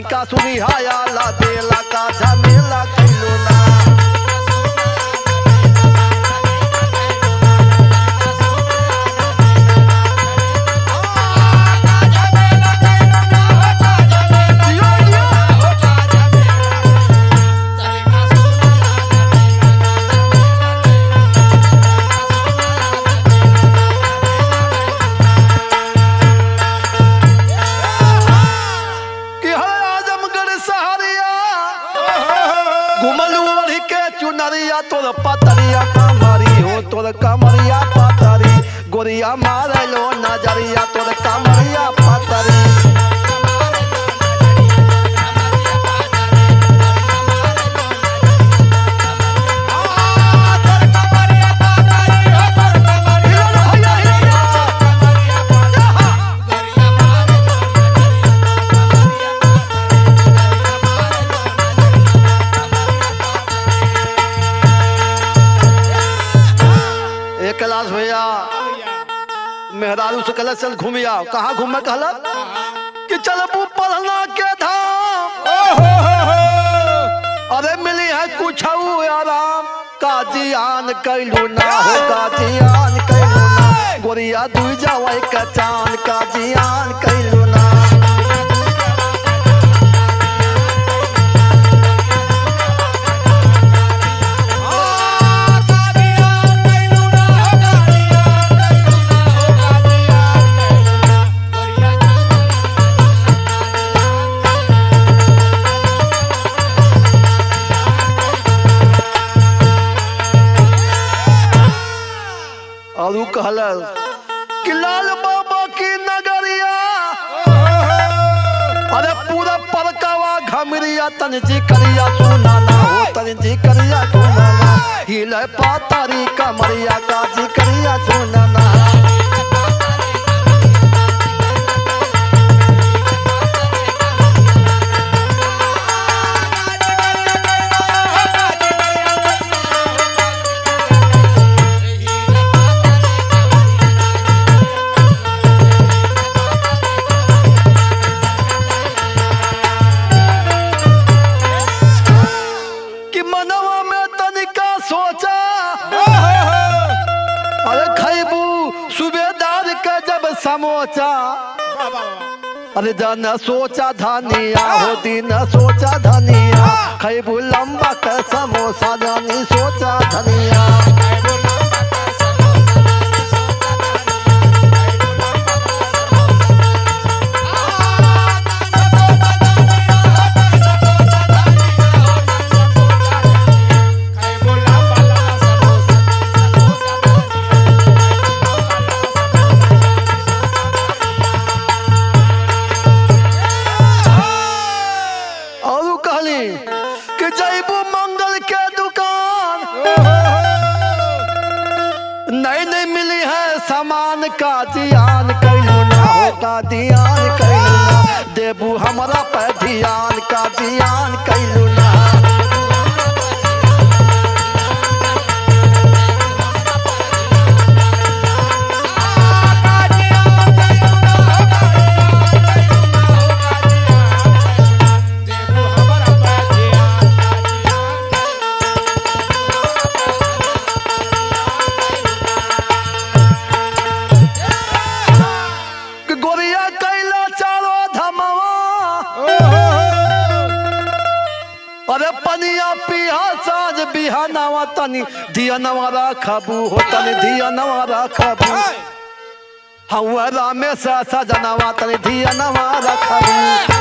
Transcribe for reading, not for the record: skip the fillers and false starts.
तनिका सुनी हाया ला देला का झमेला कैलो ना। तोर पतरिया कमरी हो तोर कमरिया पतरी गोरिया मारलो नजरिया तोर कमरिया पतरी। कैलाश भैया मेहरारू से कहला चल घूमिया। कहाँ घूमे कहला कि चलबू पढ़ना के धाम। अरे मिली है कुछ आराम काजियान कैलू ना हो काजियान कैलू ना गोरिया दुई जावे का चांद काजियान कैलू ना। और कहला कि लाल बाबा की नगरिया अरे पूरा परकावा घमरिया तनजी करिया सुना ना हो तनजी करिया सुना ना हिले पातारी कमरिया काजी करिया सुना ना। समोचा अरे जन सोचा धनिया हो दिन सोचा धनिया खैबू लंबा का समोसा जानी सोचा धनिया। कि जैबू मंगल के दुकान नहीं नहीं मिली है सामान का ध्यान कैलू ना हो का ध्यान कैलू ना देबू हमारा पे ध्यान का ध्यान कैलू ना। अरे पनिया पिया साज बिहानवा तनी दिया नवारा खाबू हो तनी दिया नवारा खाबू हवा रामेश सजनवा तनी दिया नवारा खाबू।